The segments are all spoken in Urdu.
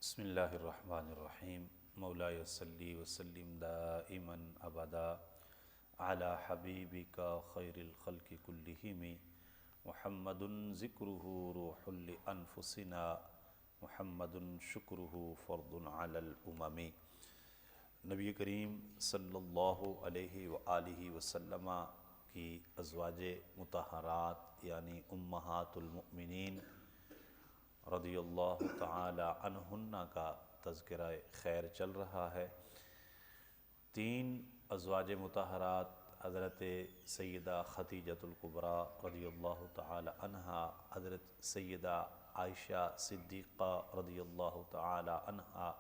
بسم اللہ الرحمن الرحیم مولاي صلی وسلم دائما ابدا علی حبیبک خیر الخلق کلہم محمد ذکرہ روح لانفسنا محمد شکرہ فرض علی الامم۔ نبی کریم صلی اللہ علیہ وآلہ وسلم کی ازواج مطہرات یعنی امہات المؤمنین رضی اللہ تعالی عنہن کا تذکرہ خیر چل رہا ہے۔ تین ازواج مطہرات حضرت سیدہ خدیجۃ الکبریٰ رضی اللہ تعالی عنہا، حضرت سیدہ عائشہ صدیقہ رضی اللہ تعالی عنہا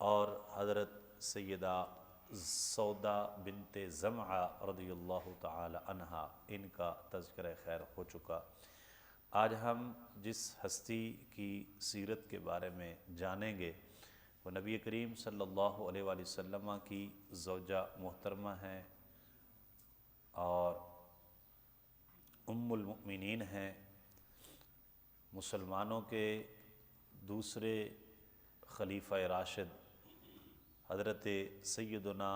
اور حضرت سیدہ سودا بنت زمعہ رضی اللہ تعالی عنہا، ان کا تذکرہ خیر ہو چکا۔ آج ہم جس ہستی کی سیرت کے بارے میں جانیں گے وہ نبی کریم صلی اللہ علیہ وآلہ وسلم کی زوجہ محترمہ ہیں اور ام المؤمنین ہیں، مسلمانوں کے دوسرے خلیفہ راشد حضرت سیدنا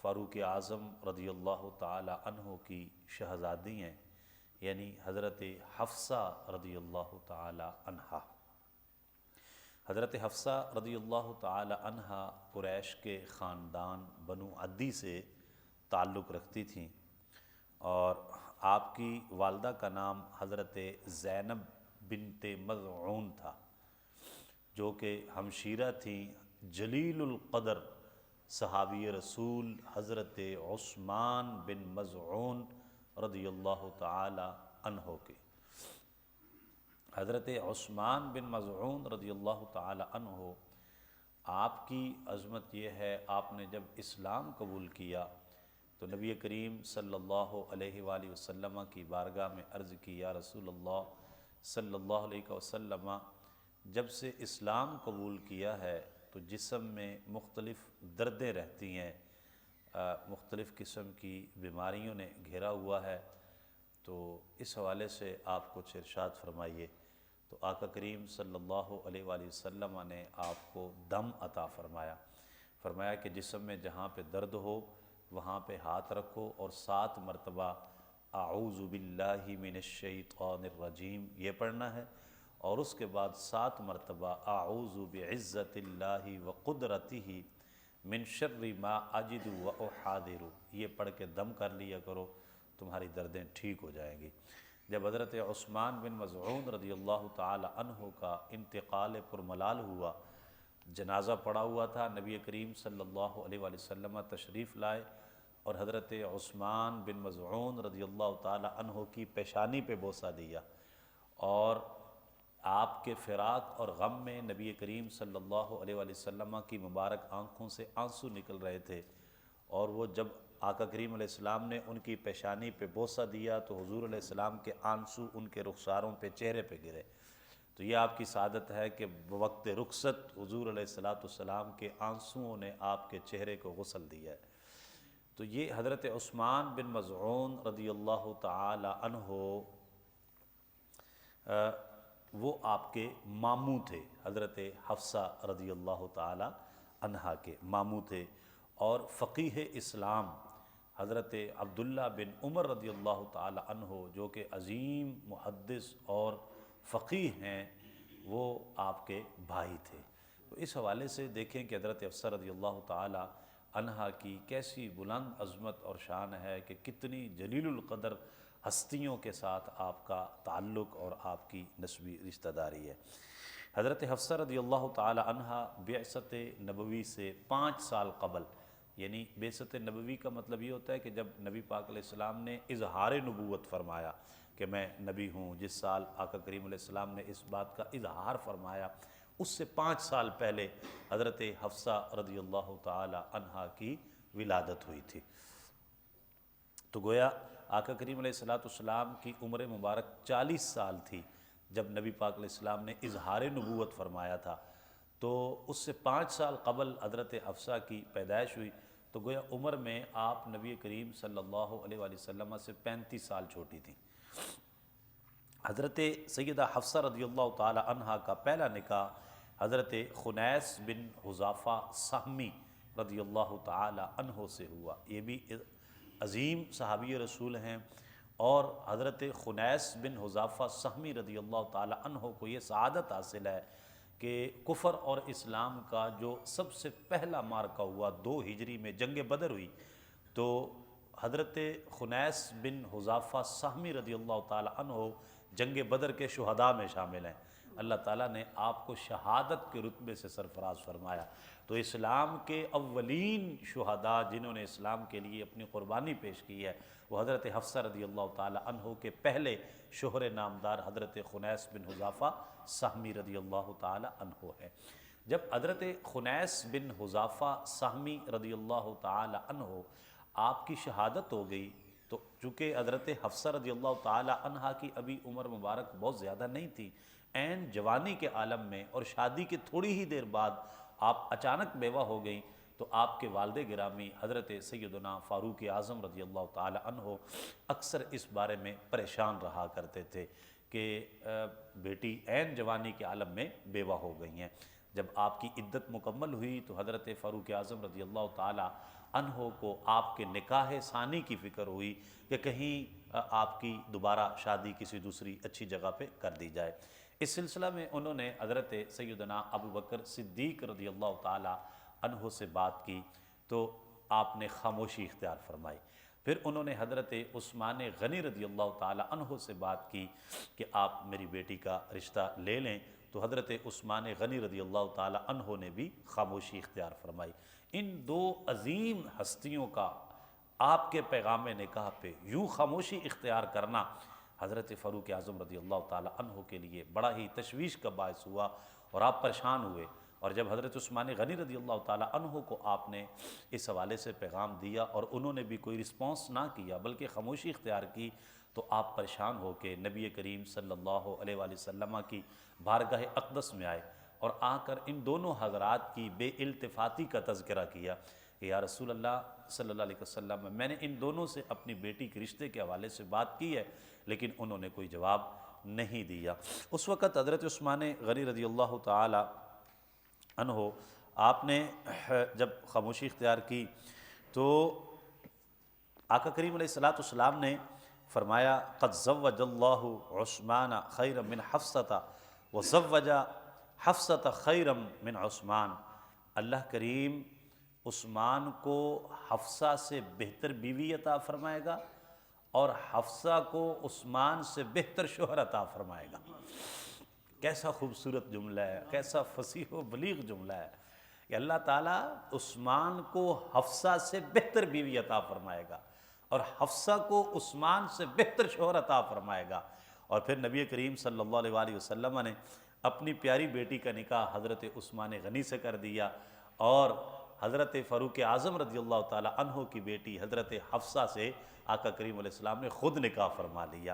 فاروق اعظم رضی اللہ تعالی عنہ کی شہزادی ہیں، یعنی حضرت حفصہ رضی اللہ تعالی عنہا۔ حضرت حفصہ رضی اللہ تعالی عنہا قریش کے خاندان بنو عدی سے تعلق رکھتی تھیں اور آپ کی والدہ کا نام حضرت زینب بنت مظعون تھا، جو کہ ہمشیرہ تھیں جلیل القدر صحابی رسول حضرت عثمان بن مظعون رضی اللہ تعالی عنہ کے۔ حضرت عثمان بن مظعون رضی اللہ تعالی عنہ، آپ کی عظمت یہ ہے، آپ نے جب اسلام قبول کیا تو نبی کریم صلی اللہ علیہ وآلہ وسلم کی بارگاہ میں عرض کی، یا رسول اللہ صلی اللہ علیہ وسلم، جب سے اسلام قبول کیا ہے تو جسم میں مختلف دردیں رہتی ہیں، مختلف قسم کی بیماریوں نے گھیرا ہوا ہے، تو اس حوالے سے آپ کچھ ارشاد فرمائیے۔ تو آقا کریم صلی اللہ علیہ وآلہ وسلم نے آپ کو دم عطا فرمایا کہ جسم میں جہاں پہ درد ہو وہاں پہ ہاتھ رکھو اور 7 مرتبہ اعوذ باللہ من الشیطان الرجیم یہ پڑھنا ہے، اور اس کے بعد 7 مرتبہ اعوذ بعزت اللہ وقدرتہ من شر ما اجد و احاذر یہ پڑھ کے دم کر لیا کرو، تمہاری دردیں ٹھیک ہو جائیں گی۔ جب حضرت عثمان بن مظعون رضی اللہ تعالی عنہ کا انتقال پرملال ہوا، جنازہ پڑا ہوا تھا، نبی کریم صلی اللہ علیہ وآلہ وسلم تشریف لائے اور حضرت عثمان بن مظعون رضی اللہ تعالی عنہ کی پیشانی پہ بوسہ دیا، اور آپ کے فراق اور غم میں نبی کریم صلی اللہ علیہ وآلہ وسلم کی مبارک آنکھوں سے آنسو نکل رہے تھے، اور وہ جب آقا کریم علیہ السلام نے ان کی پیشانی پہ بوسہ دیا تو حضور علیہ السلام کے آنسو ان کے رخساروں پہ چہرے پہ گرے۔ تو یہ آپ کی سعادت ہے کہ بوقت رخصت حضور علیہ السلام کے آنسوؤں نے آپ کے چہرے کو غسل دیا ہے۔ تو یہ حضرت عثمان بن مظعون رضی اللہ تعالی عنہ وہ آپ کے ماموں تھے، حضرت حفصہ رضی اللہ تعالی عنہا کے ماموں تھے، اور فقیہ اسلام حضرت عبداللہ بن عمر رضی اللہ تعالی عنہ جو کہ عظیم محدث اور فقیہ ہیں، وہ آپ کے بھائی تھے۔ تو اس حوالے سے دیکھیں کہ حضرت حفصہ رضی اللہ تعالی عنہا کی کیسی بلند عظمت اور شان ہے، کہ کتنی جلیل القدر ہستیوں کے ساتھ آپ کا تعلق اور آپ کی نسبی رشتہ داری ہے۔ حضرت حفصہ رضی اللہ تعالی عنہا بعثت نبوی سے 5 سال قبل، یعنی بعثت نبوی کا مطلب یہ ہوتا ہے کہ جب نبی پاک علیہ السلام نے اظہار نبوت فرمایا کہ میں نبی ہوں، جس سال آقا کریم علیہ السلام نے اس بات کا اظہار فرمایا، اس سے 5 سال پہلے حضرت حفصہ رضی اللہ تعالی عنہا کی ولادت ہوئی تھی۔ تو گویا آقا کریم علیہ السلام کی عمر مبارک 40 سال تھی جب نبی پاک علیہ السلام نے اظہار نبوت فرمایا تھا، تو اس سے 5 سال قبل حضرت حفصہ کی پیدائش ہوئی، تو گویا عمر میں آپ نبی کریم صلی اللہ علیہ وآلہ وسلم سے 35 سال چھوٹی تھیں۔ حضرت سیدہ حفصہ رضی اللہ تعالی عنہا کا پہلا نکاح حضرت خنیس بن حذافہ سہمی رضی اللہ تعالی عنہ سے ہوا۔ یہ بھی عظیم صحابی رسول ہیں، اور حضرت خنیس بن حذافہ سہمی رضی اللہ تعالی عنہ کو یہ سعادت حاصل ہے کہ کفر اور اسلام کا جو سب سے پہلا معرکہ ہوا 2 ہجری میں جنگ بدر ہوئی، تو حضرت خنیس بن حذافہ سہمی رضی اللہ تعالی عنہ جنگ بدر کے شہداء میں شامل ہیں۔ اللہ تعالیٰ نے آپ کو شہادت کے رتبے سے سرفراز فرمایا۔ تو اسلام کے اولین شہداء جنہوں نے اسلام کے لیے اپنی قربانی پیش کی ہے، وہ حضرت حفصہ رضی اللہ تعالی عنہ کے پہلے شوہر نامدار حضرت خنیس بن حذافہ سہمی رضی اللہ تعالی عنہ ہے۔ جب حضرت خنیس بن حذافہ سہمی رضی اللہ تعالی عنہ آپ کی شہادت ہو گئی، تو چونکہ حضرت حفصہ رضی اللہ تعالی عنہ کی ابھی عمر مبارک بہت زیادہ نہیں تھی، عین جوانی کے عالم میں، اور شادی کے تھوڑی ہی دیر بعد آپ اچانک بیوہ ہو گئیں، تو آپ کے والد گرامی حضرت سیدنا فاروق اعظم رضی اللہ تعالی عنہ اکثر اس بارے میں پریشان رہا کرتے تھے کہ بیٹی عین جوانی کے عالم میں بیوہ ہو گئی ہیں۔ جب آپ کی عدت مکمل ہوئی تو حضرت فاروق اعظم رضی اللہ تعالی عنہ کو آپ کے نکاح ثانی کی فکر ہوئی کہ کہیں آپ کی دوبارہ شادی کسی دوسری اچھی جگہ پہ کر دی جائے۔ اس سلسلہ میں انہوں نے حضرت سیدنا ابو بکر صدیق رضی اللہ تعالی عنہ سے بات کی، تو آپ نے خاموشی اختیار فرمائی۔ پھر انہوں نے حضرت عثمان غنی رضی اللہ تعالی عنہ سے بات کی کہ آپ میری بیٹی کا رشتہ لے لیں، تو حضرت عثمان غنی رضی اللہ تعالی عنہ نے بھی خاموشی اختیار فرمائی۔ ان 2 عظیم ہستیوں کا آپ کے پیغام نکاح پہ یوں خاموشی اختیار کرنا حضرت فاروق اعظم رضی اللہ تعالی عنہ کے لیے بڑا ہی تشویش کا باعث ہوا، اور آپ پریشان ہوئے۔ اور جب حضرت عثمان غنی رضی اللہ تعالی عنہ کو آپ نے اس حوالے سے پیغام دیا اور انہوں نے بھی کوئی رسپانس نہ کیا بلکہ خاموشی اختیار کی، تو آپ پریشان ہو کے نبی کریم صلی اللہ علیہ وآلہ وسلم کی بارگاہ اقدس میں آئے، اور آ کر ان دونوں حضرات کی بے التفاتی کا تذکرہ کیا کہ یا رسول اللہ صلی اللہ علیہ وسلم، میں نے ان دونوں سے اپنی بیٹی کے رشتے کے حوالے سے بات کی ہے، لیکن انہوں نے کوئی جواب نہیں دیا۔ اس وقت حضرت عثمان غنی رضی اللہ تعالی عنہ آپ نے جب خاموشی اختیار کی تو آقا کریم علیہ السلام نے فرمایا قد زوج اللہ عثمان خیرا من حفصہ وزوج حفصہ خیرا من عثمان۔ اللہ کریم عثمان کو حفصہ سے بہتر بیوی عطا فرمائے گا، اور حفصہ کو عثمان سے بہتر شوہر عطا فرمائے گا۔ کیسا خوبصورت جملہ ہے، کیسا فصیح و بلیغ جملہ ہے کہ اللہ تعالیٰ عثمان کو حفصہ سے بہتر بیوی عطا فرمائے گا، اور حفصہ کو عثمان سے بہتر شوہر عطا فرمائے گا۔ اور پھر نبی کریم صلی اللہ علیہ وآلہ وسلم نے اپنی پیاری بیٹی کا نکاح حضرت عثمان غنی سے کر دیا، اور حضرت فاروق اعظم رضی اللہ تعالی عنہ کی بیٹی حضرت حفصہ سے آقا کریم علیہ السلام نے خود نکاح فرما لیا۔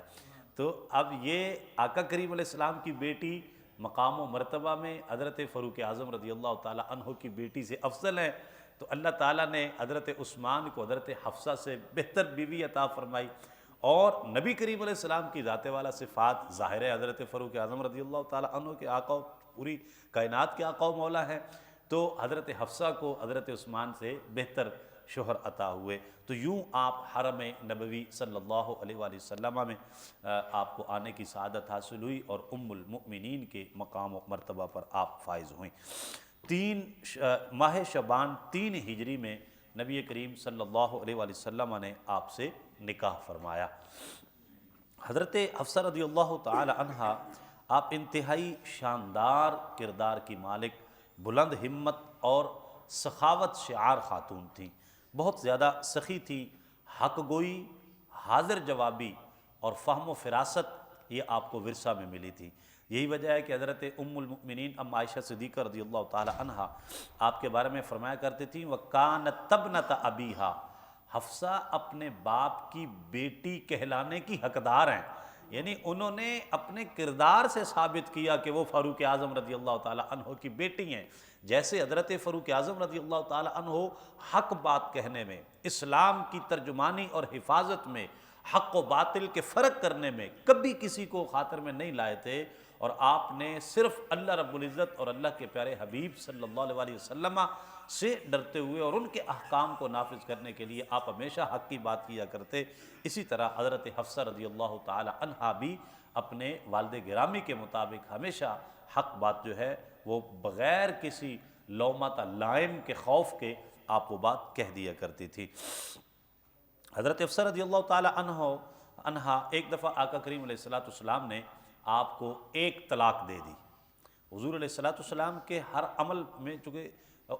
تو اب یہ آقا کریم علیہ السلام کی بیٹی مقام و مرتبہ میں حضرت فاروق اعظم رضی اللہ تعالی عنہ کی بیٹی سے افضل ہے، تو اللہ تعالیٰ نے حضرت عثمان کو حضرت حفصہ سے بہتر بیوی عطا فرمائی، اور نبی کریم علیہ السلام کی ذات والا صفات ظاہر ہے حضرت فاروق اعظم رضی اللہ تعالی عنہ کے آقا، پوری کائنات کے آقا و مولا ہیں، تو حضرت حفصہ کو حضرت عثمان سے بہتر شوہر عطا ہوئے۔ تو یوں آپ حرم نبوی صلی اللہ علیہ وآلہ وسلم میں آپ کو آنے کی سعادت حاصل ہوئی، اور ام المؤمنین کے مقام و مرتبہ پر آپ فائز ہوئیں۔ ماہ شعبان 3 ہجری میں نبی کریم صلی اللہ علیہ وآلہ وسلم نے آپ سے نکاح فرمایا۔ حضرت حفصہ رضی اللہ تعالی عنہ آپ انتہائی شاندار کردار کی مالک، بلند ہمت اور سخاوت شعار خاتون تھیں، بہت زیادہ سخی تھی، حق گوئی، حاضر جوابی اور فہم و فراست یہ آپ کو ورثہ میں ملی تھی۔ یہی وجہ ہے کہ حضرت ام المؤمنین ام عائشہ صدیقہ رضی اللہ تعالی عنہا آپ کے بارے میں فرمایا کرتے تھیں وَكَانَتْ تَبْنَةَ أَبِيهَا، حفصہ اپنے باپ کی بیٹی کہلانے کی حقدار ہیں، یعنی انہوں نے اپنے کردار سے ثابت کیا کہ وہ فاروق اعظم رضی اللہ تعالی عنہ کی بیٹی ہیں۔ جیسے حضرت فاروق اعظم رضی اللہ تعالی عنہ حق بات کہنے میں، اسلام کی ترجمانی اور حفاظت میں، حق و باطل کے فرق کرنے میں کبھی کسی کو خاطر میں نہیں لائے تھے، اور آپ نے صرف اللہ رب العزت اور اللہ کے پیارے حبیب صلی اللہ علیہ وسلم سے ڈرتے ہوئے اور ان کے احکام کو نافذ کرنے کے لیے آپ ہمیشہ حق کی بات کیا کرتے۔ اسی طرح حضرت حفصہ رضی اللہ تعالی عنہا بھی اپنے والد گرامی کے مطابق ہمیشہ حق بات جو ہے وہ بغیر کسی لومۃ لائم کے خوف کے آپ وہ بات کہہ دیا کرتی تھی۔ حضرت حفصہ رضی اللہ تعالی عنہا ایک دفعہ آقا کریم علیہ السلام نے آپ کو ایک طلاق دے دی۔ حضور علیہ السلام کے ہر عمل میں چونکہ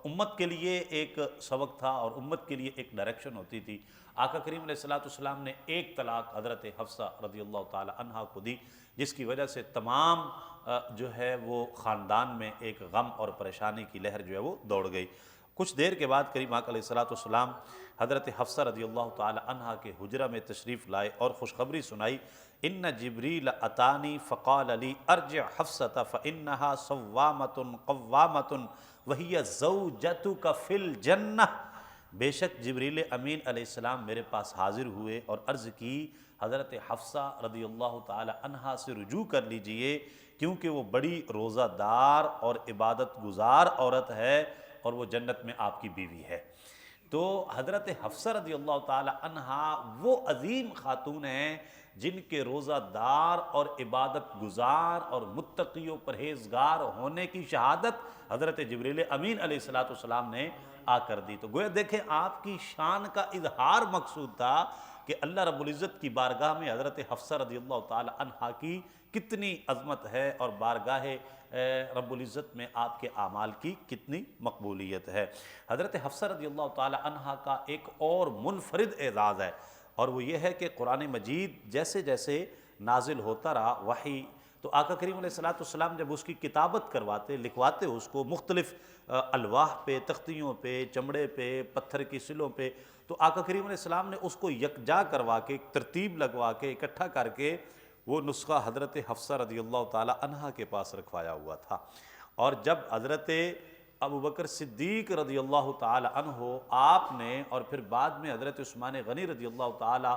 امت کے لیے ایک سبق تھا اور امت کے لیے ایک ڈائریکشن ہوتی تھی، آقا کریم علیہ السلام نے ایک طلاق حضرت حفصہ رضی اللہ تعالی عنہا کو دی، جس کی وجہ سے تمام جو ہے وہ خاندان میں ایک غم اور پریشانی کی لہر جو ہے وہ دوڑ گئی۔ کچھ دیر کے بعد کریم آقا علیہ السلام حضرت حفصہ رضی اللہ تعالی عنہا کے حجرہ میں تشریف لائے اور خوشخبری سنائی، ان جبریل اتانی فقال لی ارجع حفصۃ فانہا صوامۃ قوامۃ وہی زوجتک فی الجنہ۔ بے شک جبریل امین علیہ السلام میرے پاس حاضر ہوئے اور عرض کی حضرت حفصہ رضی اللہ تعالی عنہا سے رجوع کر لیجئے، کیونکہ وہ بڑی روزہ دار اور عبادت گزار عورت ہے اور وہ جنت میں آپ کی بیوی ہے۔ تو حضرت حفصہ رضی اللہ تعالی عنہا وہ عظیم خاتون ہیں جن کے روزہ دار اور عبادت گزار اور متقی و پرہیزگار ہونے کی شہادت حضرت جبریل امین علیہ السلام نے آ کر دی۔ تو گویا دیکھیں آپ کی شان کا اظہار مقصود تھا کہ اللہ رب العزت کی بارگاہ میں حضرت حفصہ رضی اللہ تعالی عنہا کی کتنی عظمت ہے اور بارگاہ رب العزت میں آپ کے اعمال کی کتنی مقبولیت ہے۔ حضرت حفصہ رضی اللہ تعالی عنہا کا ایک اور منفرد اعزاز ہے، اور وہ یہ ہے کہ قرآن مجید جیسے جیسے نازل ہوتا رہا وحی، تو آقا کریم علیہ السلام جب اس کی کتابت کرواتے لکھواتے اس کو مختلف الواح پہ، تختیوں پہ، چمڑے پہ، پتھر کی سلوں پہ، تو آقا کریم علیہ السلام نے اس کو یکجا کروا کے ترتیب لگوا کے اکٹھا کر کے وہ نسخہ حضرت حفصہ رضی اللہ تعالی عنہا کے پاس رکھوایا ہوا تھا۔ اور جب حضرت ابوبکر صدیق رضی اللہ تعالی عنہ آپ نے اور پھر بعد میں حضرت عثمان غنی رضی اللہ تعالی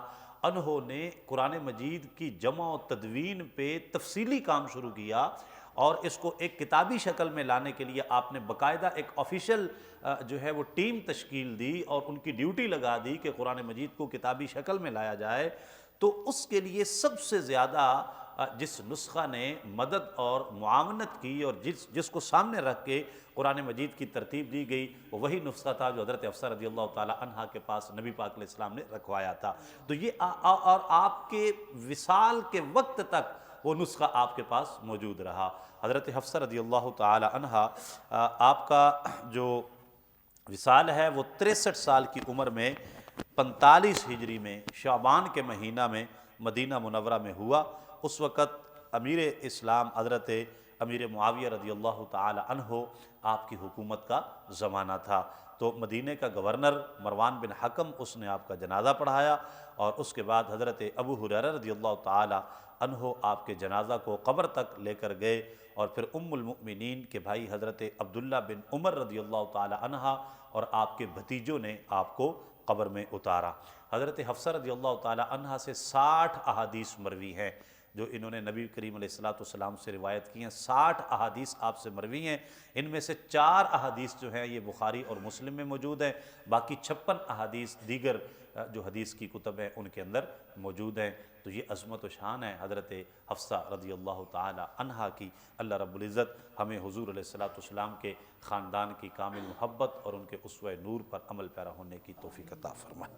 عنہ نے قرآن مجید کی جمع و تدوین پہ تفصیلی کام شروع کیا اور اس کو ایک کتابی شکل میں لانے کے لیے آپ نے باقاعدہ ایک آفیشل جو ہے وہ ٹیم تشکیل دی اور ان کی ڈیوٹی لگا دی کہ قرآن مجید کو کتابی شکل میں لایا جائے، تو اس کے لیے سب سے زیادہ جس نسخہ نے مدد اور معاونت کی اور جس کو سامنے رکھ کے قرآن مجید کی ترتیب دی گئی، وہ وہی نسخہ تھا جو حضرت حفصہ رضی اللہ تعالی عنہا کے پاس نبی پاک علیہ السلام نے رکھوایا تھا۔ تو یہ اور آپ کے وصال کے وقت تک وہ نسخہ آپ کے پاس موجود رہا۔ حضرت حفصہ رضی اللہ تعالی عنہا آپ کا جو وصال ہے وہ 63 سال کی عمر میں 45 ہجری میں شعبان کے مہینہ میں مدینہ منورہ میں ہوا۔ اس وقت امیر اسلام حضرت امیر معاویہ رضی اللہ تعالی عنہ آپ کی حکومت کا زمانہ تھا، تو مدینہ کا گورنر مروان بن حکم اس نے آپ کا جنازہ پڑھایا، اور اس کے بعد حضرت ابو ہریرہ رضی اللہ تعالی عنہ آپ کے جنازہ کو قبر تک لے کر گئے، اور پھر ام المؤمنین کے بھائی حضرت عبداللہ بن عمر رضی اللہ تعالی عنہ اور آپ کے بھتیجوں نے آپ کو قبر میں اتارا۔ حضرت حفصہ رضی اللہ تعالی عنہا سے 60 احادیث مروی ہیں جو انہوں نے نبی کریم علیہ السلام سے روایت کی ہیں۔ 60 احادیث آپ سے مروی ہیں، ان میں سے 4 احادیث جو ہیں یہ بخاری اور مسلم میں موجود ہیں، باقی 56 احادیث دیگر جو حدیث کی کتب ہیں ان کے اندر موجود ہیں۔ تو یہ عظمت و شان ہے حضرت حفصہ رضی اللہ تعالی عنہا کی۔ اللہ رب العزت ہمیں حضور علیہ السلام کے خاندان کی کامل محبت اور ان کے اسوہ نور پر عمل پیرا ہونے کی توفیق عطا فرمائے۔